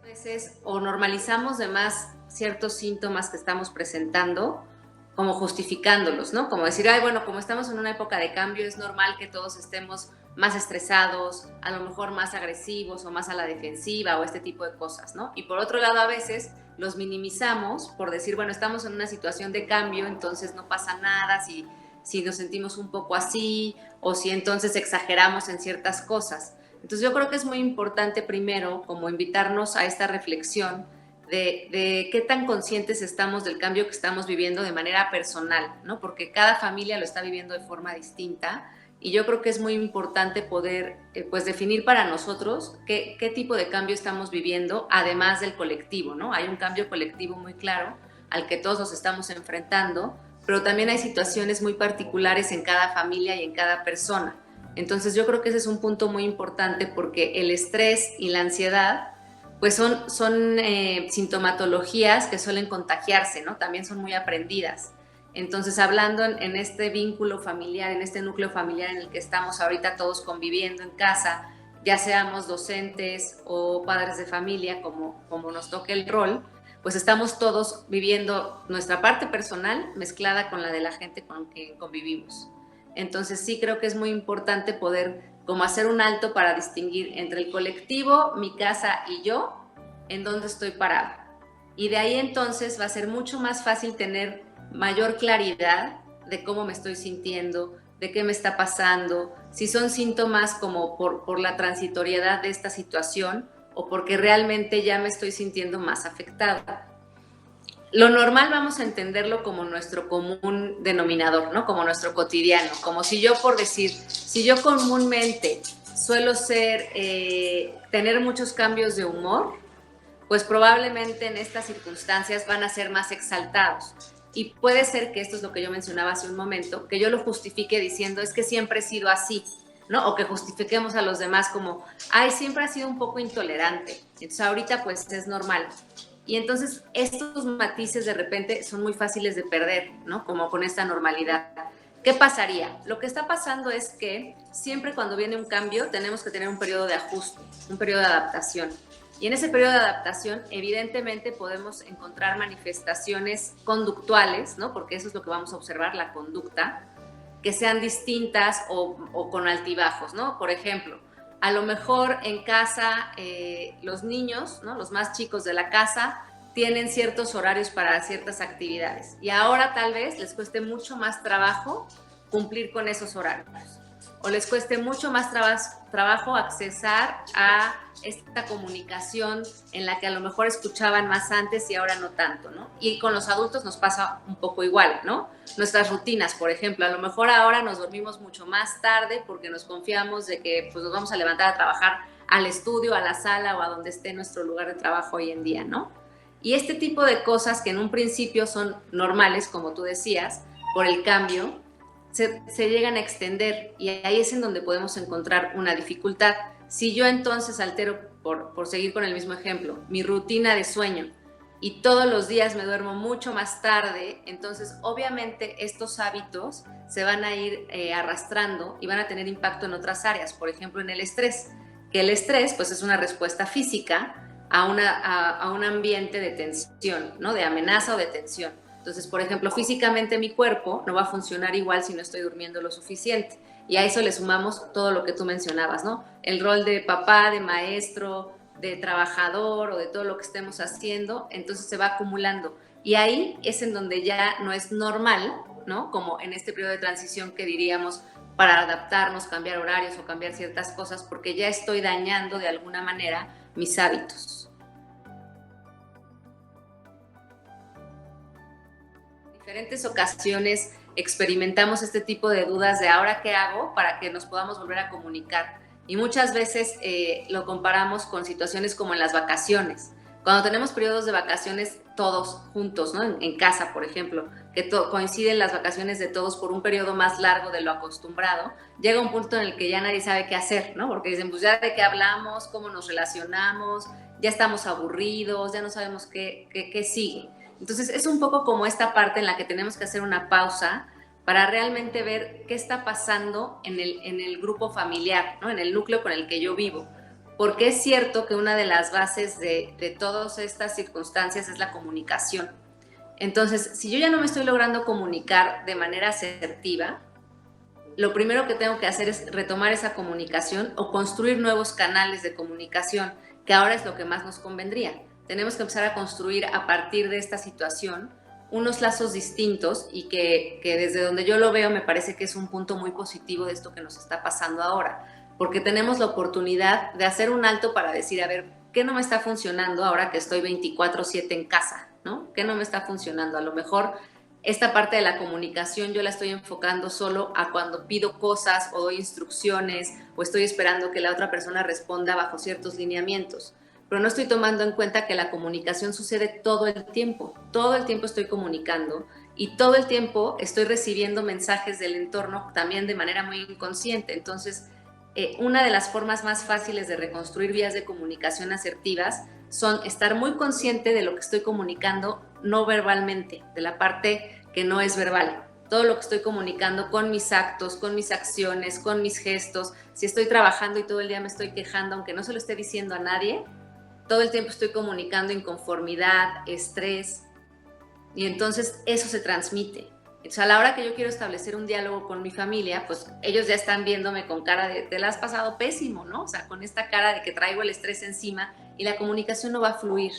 Veces o normalizamos de más ciertos síntomas que estamos presentando, como justificándolos, ¿no? Como decir, ay, bueno, como estamos en una época de cambio, es normal que todos estemos más estresados, a lo mejor más agresivos o más a la defensiva o este tipo de cosas, ¿no? Y por otro lado, a veces los minimizamos por decir, bueno, estamos en una situación de cambio, entonces no pasa nada si nos sentimos un poco así o si entonces exageramos en ciertas cosas. Entonces yo creo que es muy importante primero como invitarnos a esta reflexión de qué tan conscientes estamos del cambio que estamos viviendo de manera personal, ¿no? Porque cada familia lo está viviendo de forma distinta y yo creo que es muy importante poder pues definir para nosotros qué tipo de cambio estamos viviendo, además del colectivo, ¿no? Hay un cambio colectivo muy claro al que todos nos estamos enfrentando, pero también hay situaciones muy particulares en cada familia y en cada persona. Entonces yo creo que ese es un punto muy importante porque el estrés y la ansiedad pues son sintomatologías que suelen contagiarse, ¿no? También son muy aprendidas. Entonces, hablando en este vínculo familiar, en este núcleo familiar en el que estamos ahorita todos conviviendo en casa, ya seamos docentes o padres de familia, como nos toque el rol, pues estamos todos viviendo nuestra parte personal mezclada con la de la gente con quien convivimos. Entonces sí creo que es muy importante poder como hacer un alto para distinguir entre el colectivo, mi casa y yo, en dónde estoy parado. Y de ahí entonces va a ser mucho más fácil tener mayor claridad de cómo me estoy sintiendo, de qué me está pasando, si son síntomas como por la transitoriedad de esta situación o porque realmente ya me estoy sintiendo más afectada. Lo normal vamos a entenderlo como nuestro común denominador, ¿no? Como nuestro cotidiano, como si yo por decir, si yo comúnmente suelo tener muchos cambios de humor, pues probablemente en estas circunstancias van a ser más exaltados. Y puede ser que esto es lo que yo mencionaba hace un momento, que yo lo justifique diciendo es que siempre he sido así, ¿no? O que justifiquemos a los demás como, ay, siempre ha sido un poco intolerante, entonces ahorita pues es normal. Y entonces estos matices de repente son muy fáciles de perder, ¿no? Como con esta normalidad. ¿Qué pasaría? Lo que está pasando es que siempre cuando viene un cambio tenemos que tener un periodo de ajuste, un periodo de adaptación. Y en ese periodo de adaptación, evidentemente, podemos encontrar manifestaciones conductuales, ¿no? Porque eso es lo que vamos a observar, la conducta, que sean distintas o con altibajos, ¿no? Por ejemplo, a lo mejor en casa los niños, ¿no? Los más chicos de la casa, tienen ciertos horarios para ciertas actividades y ahora tal vez les cueste mucho más trabajo cumplir con esos horarios o les cueste mucho más trabajo accesar a esta comunicación en la que a lo mejor escuchaban más antes y ahora no tanto, ¿no? Y con los adultos nos pasa un poco igual, ¿no? Nuestras rutinas, por ejemplo, a lo mejor ahora nos dormimos mucho más tarde porque nos confiamos de que pues, nos vamos a levantar a trabajar al estudio, a la sala o a donde esté nuestro lugar de trabajo hoy en día, ¿no? Y este tipo de cosas que en un principio son normales, como tú decías, por el cambio, se llegan a extender y ahí es en donde podemos encontrar una dificultad. Si yo entonces altero, por seguir con el mismo ejemplo, mi rutina de sueño y todos los días me duermo mucho más tarde, entonces obviamente estos hábitos se van a ir arrastrando y van a tener impacto en otras áreas, por ejemplo en el estrés, que el estrés pues es una respuesta física a un ambiente de tensión, ¿no? De amenaza o de tensión. Entonces, por ejemplo, físicamente mi cuerpo no va a funcionar igual si no estoy durmiendo lo suficiente. Y a eso le sumamos todo lo que tú mencionabas, ¿no? El rol de papá, de maestro, de trabajador o de todo lo que estemos haciendo, entonces se va acumulando. Y ahí es en donde ya no es normal, ¿no? Como en este periodo de transición que diríamos para adaptarnos, cambiar horarios o cambiar ciertas cosas, porque ya estoy dañando de alguna manera mis hábitos. Diferentes ocasiones experimentamos este tipo de dudas de ahora qué hago para que nos podamos volver a comunicar. Y muchas veces lo comparamos con situaciones como en las vacaciones. Cuando tenemos periodos de vacaciones todos juntos, ¿no? En casa, por ejemplo, que coinciden las vacaciones de todos por un periodo más largo de lo acostumbrado, llega un punto en el que ya nadie sabe qué hacer, ¿no? Porque dicen, pues ya de qué hablamos, cómo nos relacionamos, ya estamos aburridos, ya no sabemos qué sigue. Entonces es un poco como esta parte en la que tenemos que hacer una pausa para realmente ver qué está pasando en el grupo familiar, ¿no? En el núcleo con el que yo vivo. porque es cierto que una de las bases de todas estas circunstancias es la comunicación. Entonces, si yo ya no me estoy logrando comunicar de manera asertiva, lo primero que tengo que hacer es retomar esa comunicación o construir nuevos canales de comunicación, que ahora es lo que más nos convendría. Tenemos que empezar a construir a partir de esta situación unos lazos distintos y que desde donde yo lo veo me parece que es un punto muy positivo de esto que nos está pasando ahora, porque tenemos la oportunidad de hacer un alto para decir, a ver, ¿qué no me está funcionando ahora que estoy 24/7 en casa? ¿No? ¿Qué no me está funcionando? A lo mejor esta parte de la comunicación yo la estoy enfocando solo a cuando pido cosas o doy instrucciones o estoy esperando que la otra persona responda bajo ciertos lineamientos. Pero no estoy tomando en cuenta que la comunicación sucede todo el tiempo estoy comunicando y todo el tiempo estoy recibiendo mensajes del entorno también de manera muy inconsciente. Entonces, una de las formas más fáciles de reconstruir vías de comunicación asertivas son estar muy consciente de lo que estoy comunicando no verbalmente, de la parte que no es verbal. Todo lo que estoy comunicando con mis actos, con mis acciones, con mis gestos. Si estoy trabajando y todo el día me estoy quejando, aunque no se lo esté diciendo a nadie, todo el tiempo estoy comunicando inconformidad, estrés, y entonces eso se transmite. Entonces, a la hora que yo quiero establecer un diálogo con mi familia, pues ellos ya están viéndome con cara de te la has pasado pésimo, ¿no? O sea, con esta cara de que traigo el estrés encima y la comunicación no va a fluir.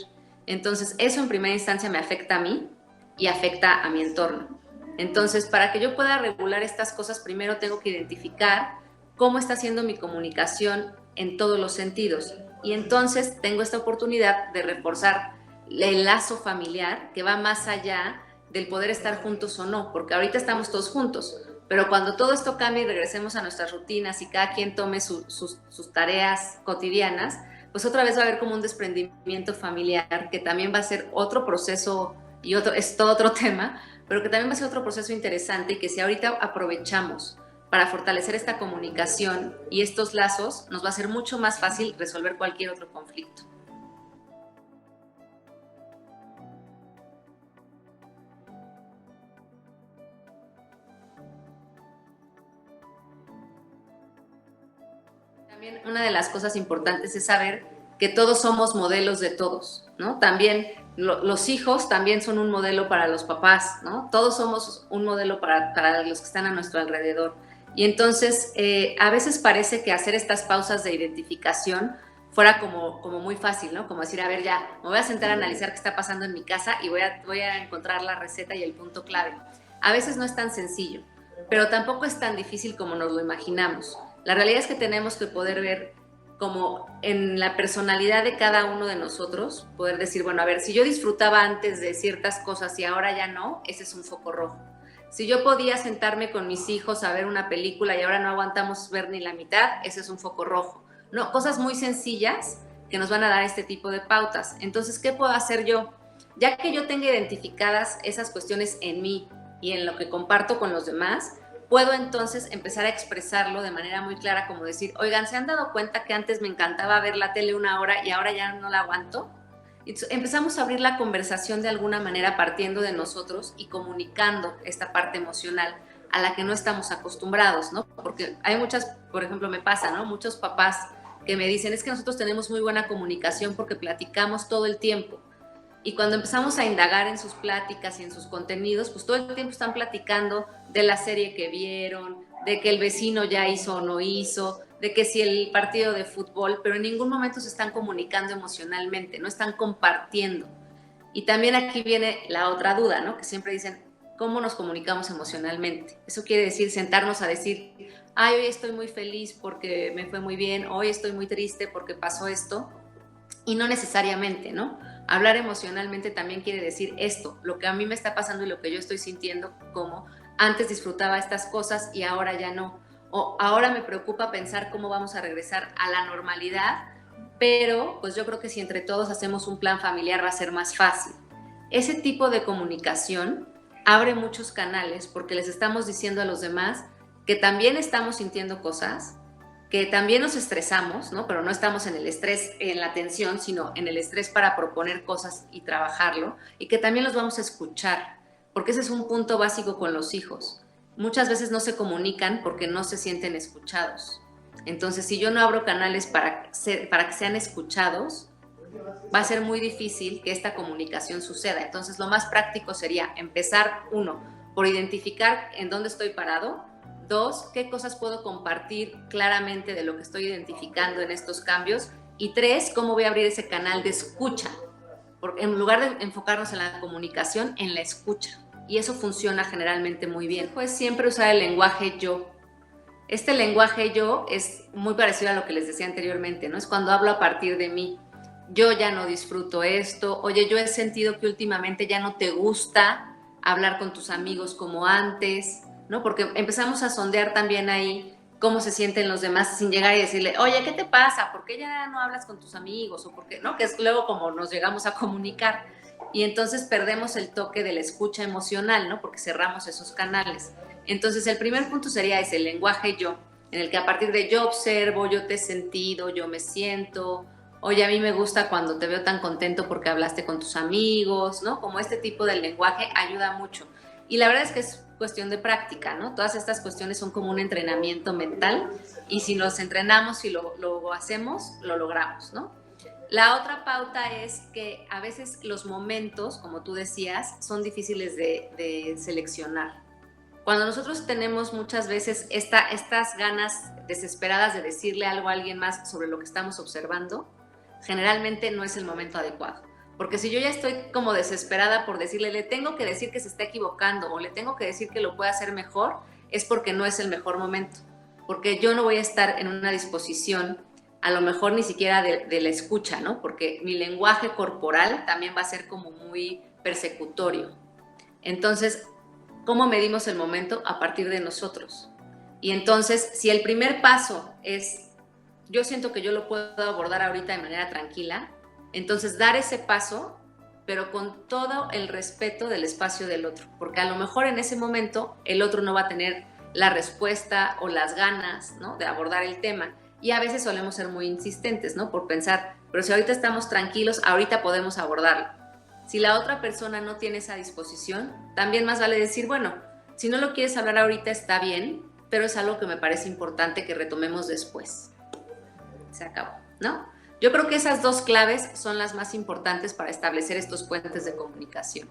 Entonces, eso en primera instancia me afecta a mí y afecta a mi entorno. Entonces, para que yo pueda regular estas cosas, primero tengo que identificar cómo está siendo mi comunicación en todos los sentidos. Y entonces tengo esta oportunidad de reforzar el lazo familiar que va más allá del poder estar juntos o no, porque ahorita estamos todos juntos, pero cuando todo esto cambie y regresemos a nuestras rutinas y cada quien tome sus tareas cotidianas, pues otra vez va a haber como un desprendimiento familiar, que también va a ser otro proceso y es todo otro tema, pero que también va a ser otro proceso interesante y que si ahorita aprovechamos para fortalecer esta comunicación y estos lazos, nos va a ser mucho más fácil resolver cualquier otro conflicto. También una de las cosas importantes es saber que todos somos modelos de todos, ¿no? También los hijos también son un modelo para los papás, ¿no? Todos somos un modelo para los que están a nuestro alrededor. Y entonces, a veces parece que hacer estas pausas de identificación fuera como muy fácil, ¿no? Como decir, a ver, ya, me voy a sentar a analizar qué está pasando en mi casa y voy a encontrar la receta y el punto clave. A veces no es tan sencillo, pero tampoco es tan difícil como nos lo imaginamos. La realidad es que tenemos que poder ver como en la personalidad de cada uno de nosotros, poder decir, bueno, a ver, si yo disfrutaba antes de ciertas cosas y ahora ya no, ese es un foco rojo. Si yo podía sentarme con mis hijos a ver una película y ahora no aguantamos ver ni la mitad, ese es un foco rojo. No, cosas muy sencillas que nos van a dar este tipo de pautas. Entonces, ¿qué puedo hacer yo? Ya que yo tenga identificadas esas cuestiones en mí y en lo que comparto con los demás, puedo entonces empezar a expresarlo de manera muy clara, como decir, oigan, ¿se han dado cuenta que antes me encantaba ver la tele una hora y ahora ya no la aguanto? Entonces, empezamos a abrir la conversación de alguna manera partiendo de nosotros y comunicando esta parte emocional a la que no estamos acostumbrados, ¿no? Porque hay muchas, por ejemplo, me pasa, ¿no? Muchos papás que me dicen, es que nosotros tenemos muy buena comunicación porque platicamos todo el tiempo. Y cuando empezamos a indagar en sus pláticas y en sus contenidos, pues todo el tiempo están platicando de la serie que vieron, de que el vecino ya hizo o no hizo, de que si el partido de fútbol, pero en ningún momento se están comunicando emocionalmente, no están compartiendo. Y también aquí viene la otra duda, ¿no? Que siempre dicen, ¿cómo nos comunicamos emocionalmente? Eso quiere decir sentarnos a decir, ay, hoy estoy muy feliz porque me fue muy bien, hoy estoy muy triste porque pasó esto, y no necesariamente, ¿no? Hablar emocionalmente también quiere decir esto, lo que a mí me está pasando y lo que yo estoy sintiendo, como antes disfrutaba estas cosas y ahora ya no. O ahora me preocupa pensar cómo vamos a regresar a la normalidad, pero pues yo creo que si entre todos hacemos un plan familiar va a ser más fácil. Ese tipo de comunicación abre muchos canales porque les estamos diciendo a los demás que también estamos sintiendo cosas, que también nos estresamos, ¿no? Pero no estamos en el estrés, en la tensión, sino en el estrés para proponer cosas y trabajarlo, y que también los vamos a escuchar, porque ese es un punto básico con los hijos. Muchas veces no se comunican porque no se sienten escuchados. Entonces, si yo no abro canales para que sean escuchados, va a ser muy difícil que esta comunicación suceda. Entonces, lo más práctico sería empezar, uno, por identificar en dónde estoy parado. Dos, qué cosas puedo compartir claramente de lo que estoy identificando en estos cambios. Y tres, cómo voy a abrir ese canal de escucha. Porque en lugar de enfocarnos en la comunicación, en la escucha. Y eso funciona generalmente muy bien. Pues siempre usar el lenguaje yo. Este lenguaje yo es muy parecido a lo que les decía anteriormente, ¿no? Es cuando hablo a partir de mí. Yo ya no disfruto esto. Oye, yo he sentido que últimamente ya no te gusta hablar con tus amigos como antes, ¿no? Porque empezamos a sondear también ahí cómo se sienten los demás sin llegar y decirle, oye, ¿qué te pasa? ¿Por qué ya no hablas con tus amigos? O por qué, ¿no? Que es luego como nos llegamos a comunicar. Y entonces perdemos el toque de la escucha emocional, ¿no? Porque cerramos esos canales. Entonces, el primer punto sería ese, el lenguaje yo, en el que a partir de yo observo, yo te he sentido, yo me siento, oye, a mí me gusta cuando te veo tan contento porque hablaste con tus amigos, ¿no? Como este tipo de lenguaje ayuda mucho. Y la verdad es que es cuestión de práctica, ¿no? Todas estas cuestiones son como un entrenamiento mental y si nos entrenamos y lo hacemos, lo logramos, ¿no? La otra pauta es que a veces los momentos, como tú decías, son difíciles de seleccionar. Cuando nosotros tenemos muchas veces estas ganas desesperadas de decirle algo a alguien más sobre lo que estamos observando, generalmente no es el momento adecuado. Porque si yo ya estoy como desesperada por decirle, le tengo que decir que se está equivocando o le tengo que decir que lo puede hacer mejor, es porque no es el mejor momento. Porque yo no voy a estar en una disposición, a lo mejor ni siquiera de la escucha, ¿no? Porque mi lenguaje corporal también va a ser como muy persecutorio. Entonces, ¿cómo medimos el momento? A partir de nosotros. Y entonces, si el primer paso es, yo siento que yo lo puedo abordar ahorita de manera tranquila, entonces dar ese paso, pero con todo el respeto del espacio del otro, porque a lo mejor en ese momento el otro no va a tener la respuesta o las ganas, ¿no?, de abordar el tema. Y a veces solemos ser muy insistentes, ¿no?, por pensar, pero si ahorita estamos tranquilos, ahorita podemos abordarlo. Si la otra persona no tiene esa disposición, también más vale decir, bueno, si no lo quieres hablar ahorita está bien, pero es algo que me parece importante que retomemos después. Se acabó, ¿no? Yo creo que esas dos claves son las más importantes para establecer estos puentes de comunicación.